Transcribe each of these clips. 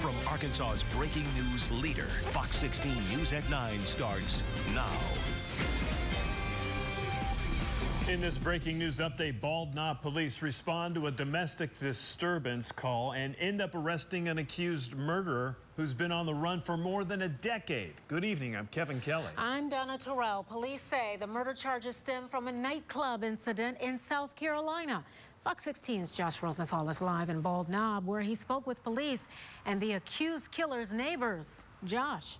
From Arkansas's breaking news leader, Fox 16 News at 9 starts now. In this breaking news update, Bald Knob police respond to a domestic disturbance call and end up arresting an accused murderer who's been on the run for more than a decade. Good evening, I'm Kevin Kelly. I'm Donna Terrell. Police say the murder charges stem from a nightclub incident in South Carolina. Fox 16's Josh Rosenthal is live in Bald Knob, where he spoke with police and the accused killer's neighbors. Josh.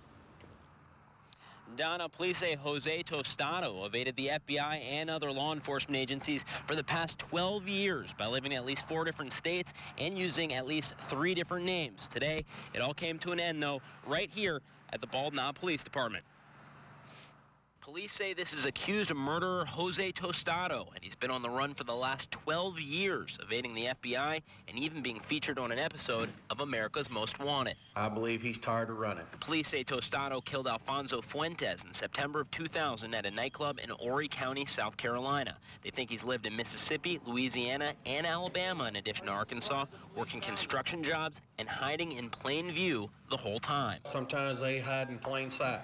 Donna, police say Jose Tostado evaded the FBI and other law enforcement agencies for the past 12 years by living in at least 4 different states and using at least 3 different names. Today, it all came to an end, though, right here at the Bald Knob Police Department. Police say this is accused murderer Jose Tostado, and he's been on the run for the last 12 years, evading the FBI and even being featured on an episode of America's Most Wanted. I believe he's tired of running. Police say Tostado killed Alfonso Fuentes in September of 2000 at a nightclub in Horry County, South Carolina. They think he's lived in Mississippi, Louisiana, and Alabama, in addition to Arkansas, working construction jobs and hiding in plain view the whole time. Sometimes they hide in plain sight,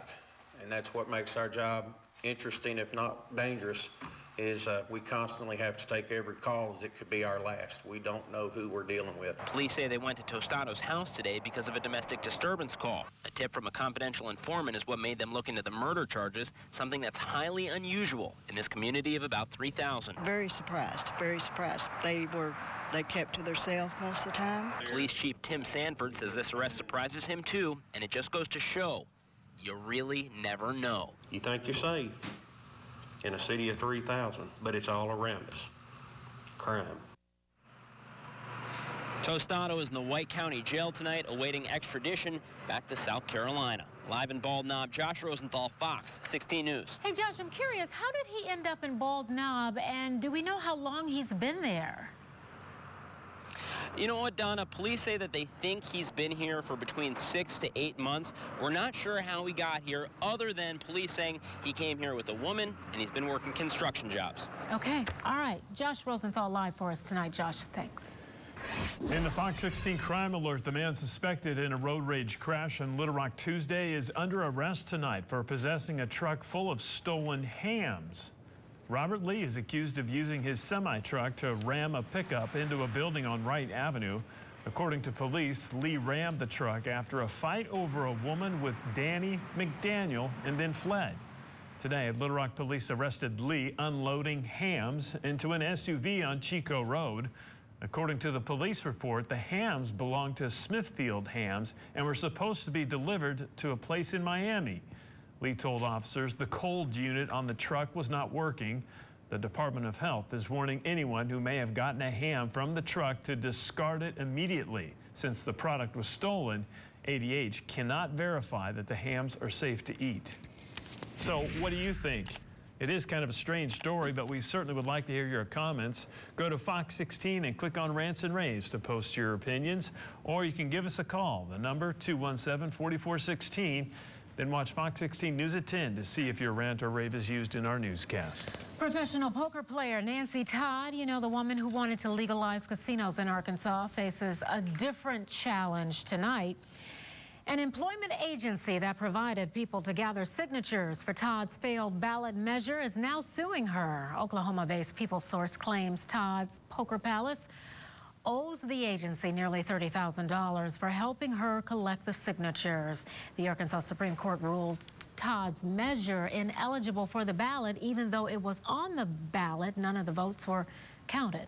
and that's what makes our job interesting, if not dangerous, is we constantly have to take every call as it could be our last. We don't know who we're dealing with. Police say they went to Tostado's house today because of a domestic disturbance call. A tip from a confidential informant is what made them look into the murder charges, something that's highly unusual in this community of about 3,000. Very surprised, very surprised. They kept to themselves most of the time. Police Chief Tim Sanford says this arrest surprises him too, and it just goes to show you really never know. You think you're safe in a city of 3,000, but it's all around us. Crime. Tostado is in the White County Jail tonight, awaiting extradition back to South Carolina. Live in Bald Knob, Josh Rosenthal, Fox 16 News. Hey, Josh, I'm curious, how did he end up in Bald Knob, and do we know how long he's been there? You know what, Donna? Police say that they think he's been here for between 6 to 8 months. We're not sure how he got here, other than police saying he came here with a woman and he's been working construction jobs. Okay, all right. Josh Rosenthal live for us tonight. Josh, thanks. In the Fox 16 crime alert, the man suspected in a road rage crash in Little Rock Tuesday is under arrest tonight for possessing a truck full of stolen hams. Robert Lee is accused of using his semi-truck to ram a pickup into a building on Wright Avenue. According to police, Lee rammed the truck after a fight over a woman with Danny McDaniel and then fled. Today, Little Rock police arrested Lee unloading hams into an SUV on Chico Road. According to the police report, the hams belonged to Smithfield Hams and were supposed to be delivered to a place in Miami. Lee told officers the cold unit on the truck was not working. The Department of Health is warning anyone who may have gotten a ham from the truck to discard it immediately. Since the product was stolen, ADH cannot verify that the hams are safe to eat. So what do you think? It is kind of a strange story, but we certainly would like to hear your comments. Go to Fox 16 and click on Rants and Raves to post your opinions, or you can give us a call. The number 217-4416. Then watch Fox 16 News at 10 to see if your rant or rave is used in our newscast. Professional poker player Nancy Todd, you know, the woman who wanted to legalize casinos in Arkansas, faces a different challenge tonight. An employment agency that provided people to gather signatures for Todd's failed ballot measure is now suing her. Oklahoma-based People Source claims Todd's Poker Palace owes the agency nearly $30,000 for helping her collect the signatures. The Arkansas Supreme Court ruled Todd's measure ineligible for the ballot, even though it was on the ballot. None of the votes were counted.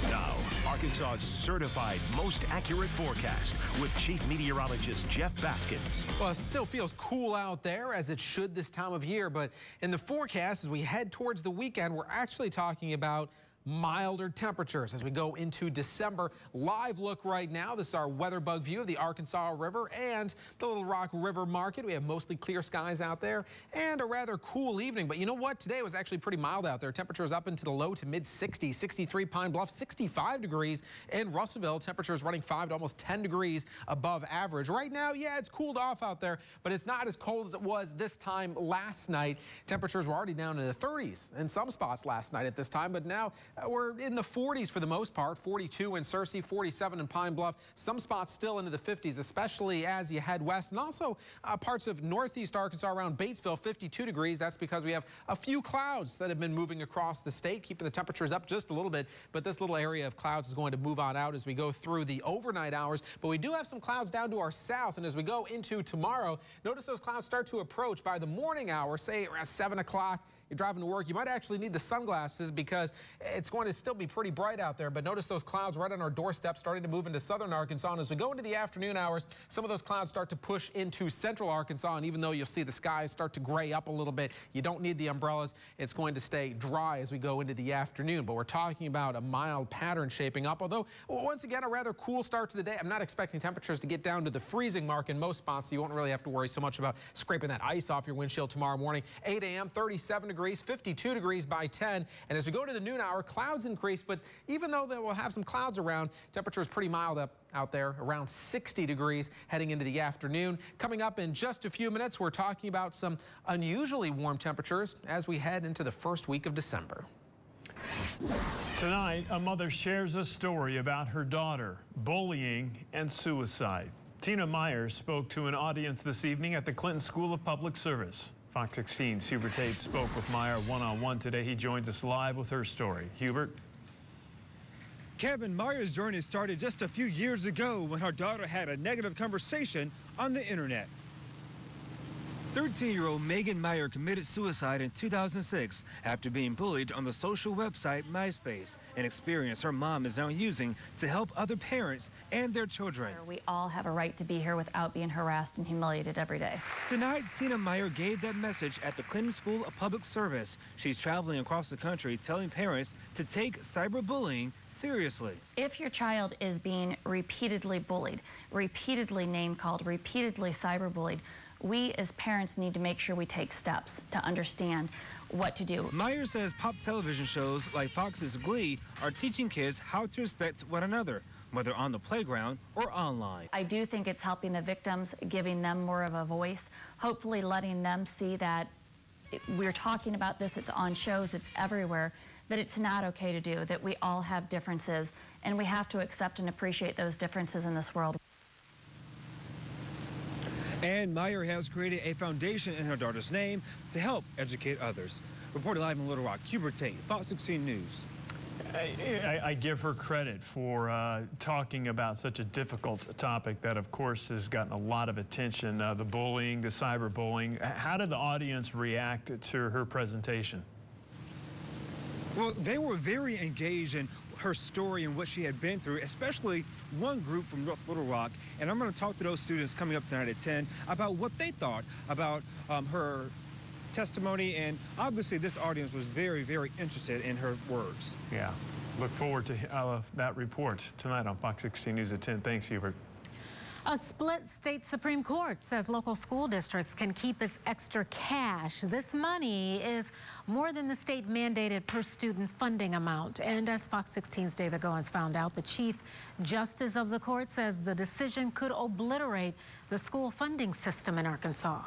Now, Arkansas's certified most accurate forecast with Chief Meteorologist Jeff Baskin. Well, it still feels cool out there, as it should this time of year, but in the forecast, as we head towards the weekend, we're actually talking about milder temperatures as we go into December. Live look right now. This is our weather bug view of the Arkansas River and the Little Rock River Market. We have mostly clear skies out there and a rather cool evening. But you know what? Today was actually pretty mild out there. Temperatures up into the low to mid 60s, 63 Pine Bluff, 65 degrees in Russellville. Temperatures running 5 to almost 10 degrees above average. Right now, yeah, it's cooled off out there, but it's not as cold as it was this time last night. Temperatures were already down in the 30s in some spots last night at this time, but now we're in the 40s for the most part. 42 in Searcy, 47 in Pine Bluff. Some spots still into the 50s, especially as you head west. And also parts of northeast Arkansas around Batesville, 52 degrees. That's because we have a few clouds that have been moving across the state, keeping the temperatures up just a little bit. But this little area of clouds is going to move on out as we go through the overnight hours. But we do have some clouds down to our south. And as we go into tomorrow, notice those clouds start to approach by the morning hour, say around 7 o'clock. You're driving to work, you might actually need the sunglasses because it's going to still be pretty bright out there. But notice those clouds right on our doorstep starting to move into southern Arkansas. And as we go into the afternoon hours, some of those clouds start to push into central Arkansas. And even though you'll see the skies start to gray up a little bit, you don't need the umbrellas. It's going to stay dry as we go into the afternoon. But we're talking about a mild pattern shaping up. Although, once again, a rather cool start to the day. I'm not expecting temperatures to get down to the freezing mark in most spots, so you won't really have to worry so much about scraping that ice off your windshield tomorrow morning. 8 a.m., 37 degrees, 52 degrees by 10. And as we go to the noon hour, clouds increase. But even though we'll have some clouds around, temperature is pretty mild out there, around 60 degrees heading into the afternoon. Coming up in just a few minutes, we're talking about some unusually warm temperatures as we head into the first week of December. Tonight, a mother shares a story about her daughter, bullying and suicide. Tina Myers spoke to an audience this evening at the Clinton School of Public Service. Fox 16's Hubert Tate spoke with Meyer one-on-one today. He joins us live with her story. Hubert? Kevin, Meyer's journey started just a few years ago when her daughter had a negative conversation on the internet. 13-year-old Megan Meyer committed suicide in 2006 after being bullied on the social website MySpace, an experience her mom is now using to help other parents and their children. We all have a right to be here without being harassed and humiliated every day. Tonight, Tina Meyer gave that message at the Clinton School of Public Service. She's traveling across the country telling parents to take cyberbullying seriously. If your child is being repeatedly bullied, repeatedly name-called, repeatedly cyberbullied, we as parents need to make sure we take steps to understand what to do. Meyer says pop television shows like Fox's Glee are teaching kids how to respect one another, whether on the playground or online. I do think it's helping the victims, giving them more of a voice, hopefully letting them see that we're talking about this, it's on shows, it's everywhere, that it's not okay to do, that we all have differences, and we have to accept and appreciate those differences in this world. And Meyer has created a foundation in her daughter's name to help educate others. Reported live in Little Rock, Hubert Tate, Fox 16 News. I give her credit for talking about such a difficult topic that, of course, has gotten a lot of attention, the bullying, the cyberbullying. How did the audience react to her presentation? Well, they were very engaged in her story and what she had been through, especially one group from North Little Rock. And I'm going to talk to those students coming up tonight at 10 about what they thought about her testimony. And obviously this audience was very, very interested in her words. Yeah. Look forward to that report tonight on Fox 16 News at 10. Thanks, Hubert. A split state Supreme Court says local school districts can keep its extra cash. This money is more than the state mandated per student funding amount. And as Fox 16's David Goins found out, the Chief Justice of the court says the decision could obliterate the school funding system in Arkansas.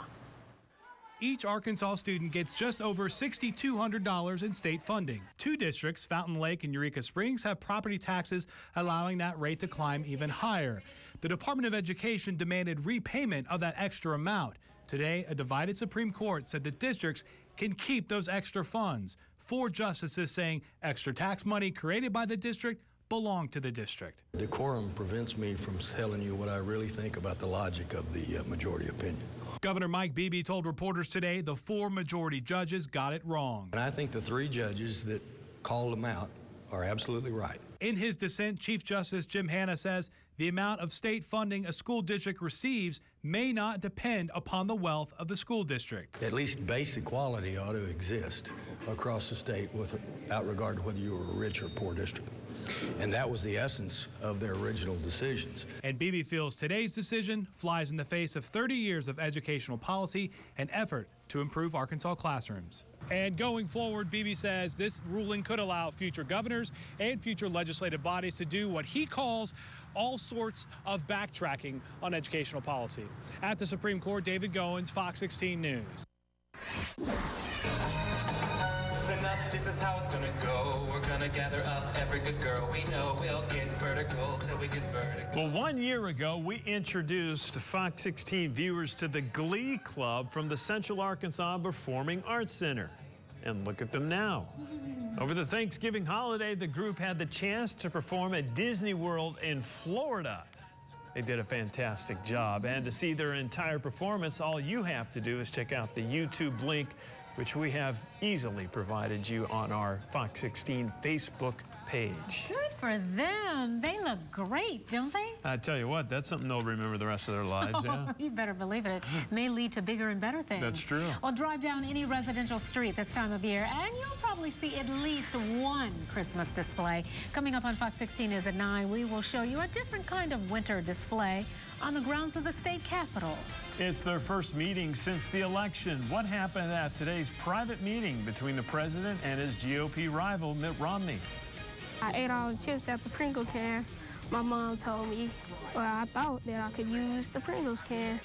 Each Arkansas student gets just over $6,200 in state funding. Two districts, Fountain Lake and Eureka Springs, have property taxes allowing that rate to climb even higher. The Department of Education demanded repayment of that extra amount. Today, a divided Supreme Court said the districts can keep those extra funds. 4 justices saying extra tax money created by the district belong to the district. Decorum prevents me from telling you what I really think about the logic of the majority opinion. Governor Mike Beebe told reporters today the 4 majority judges got it wrong. And I think the 3 judges that called them out are absolutely right. In his dissent, Chief Justice Jim Hanna says the amount of state funding a school district receives may not depend upon the wealth of the school district. At least basic equality ought to exist across the state without regard to whether you were a rich or poor district. And that was the essence of their original decisions. And Beebe feels today's decision flies in the face of 30 years of educational policy and effort to improve Arkansas classrooms. And going forward, Beebe says this ruling could allow future governors and future legislative bodies to do what he calls all sorts of backtracking on educational policy. At the Supreme Court, David Goins, Fox 16 News. this is how it's gonna go. We're gonna gather up every good girl we know. We'll get vertical till we get vertical. Well, 1 year ago, we introduced Fox 16 viewers to the Glee Club from the Central Arkansas Performing Arts Center. And look at them now. Over the Thanksgiving holiday, the group had the chance to perform at Disney World in Florida. They did a fantastic job. And to see their entire performance, all you have to do is check out the YouTube link, which we have easily provided you on our Fox 16 Facebook page. Good for them. They look great, don't they? I tell you what, that's something they'll remember the rest of their lives, yeah. You better believe it. It may lead to bigger and better things. That's true. Well, drive down any residential street this time of year, and you'll probably see at least one Christmas display. Coming up on Fox 16 is at 9. We will show you a different kind of winter display on the grounds of the state capitol. It's their first meeting since the election. What happened at today's private meeting between the president and his GOP rival, Mitt Romney? I ate all the chips out the Pringle can. My mom told me, well, I thought that I could use the Pringles can.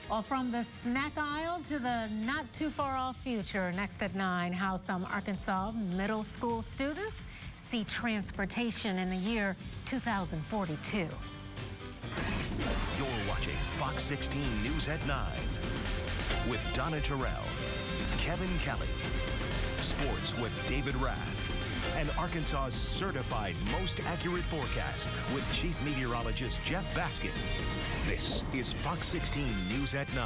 Well, from the snack aisle to the not too far off future, next at 9, how some Arkansas middle school students see transportation in the year 2042. You're watching Fox 16 News at 9 with Donna Terrell, Kevin Kelly, sports with David Rath, and Arkansas's certified most accurate forecast with Chief Meteorologist Jeff Baskin. This is Fox 16 News at 9.